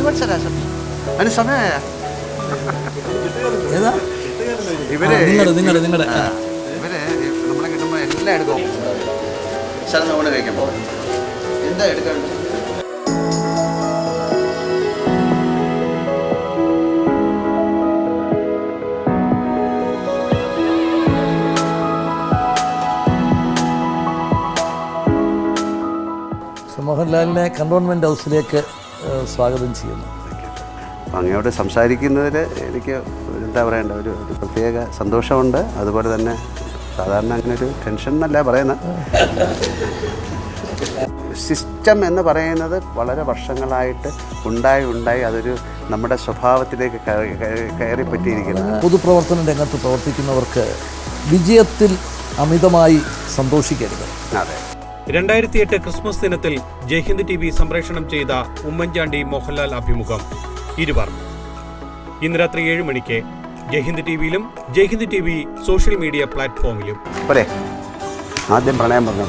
ഒരുപാട് സരാസം അതിന് സമയമായ ഇവര് നമ്മളെ കിട്ടുമ്പോൾ എല്ലാം എടുക്കും. സ്ഥലം നമ്മൾ കഴിക്കുമ്പോൾ എന്താ എടുക്കേണ്ടത്? മോഹൻലാലിനെ കണ്ടോൺമെൻറ് ഹൗസിലേക്ക് സ്വാഗതം ചെയ്യുന്നു. അങ്ങയോട് സംസാരിക്കുന്നതിൽ എനിക്ക് എന്താ പറയേണ്ട ഒരു പ്രത്യേക സന്തോഷമുണ്ട്. അതുപോലെ തന്നെ സാധാരണ അങ്ങനെ ഒരു ടെൻഷൻ എന്നല്ല പറയുന്നത്. സിസ്റ്റം എന്ന് പറയുന്നത് വളരെ വർഷങ്ങളായിട്ട് ഉണ്ടായി അതൊരു നമ്മുടെ സ്വഭാവത്തിലേക്ക് കയറി പറ്റിയിരിക്കുന്നത്. പൊതുപ്രവർത്തന രംഗത്ത് പ്രവർത്തിക്കുന്നവർക്ക് വിജയത്തിൽ അമിതമായി സന്തോഷിക്കരുത്. അതെ. 2008 ക്രിസ്മസ് ദിനത്തിൽ ജയ്ഹിന്ദ് TV സംപ്രേഷണം ചെയ്ത ഉമ്മൻചാണ്ടി മോഹൻലാൽ അഭിമുഖം ഇരുവർ ഇന്ന് രാത്രി 7 മണിക്ക് ജയ്ഹിന്ദ് TVയിലും ജയ്ഹിന്ദ് TV സോഷ്യൽ മീഡിയ പ്ലാറ്റ്ഫോമിലും. ആദ്യം പ്രണയം പറഞ്ഞു.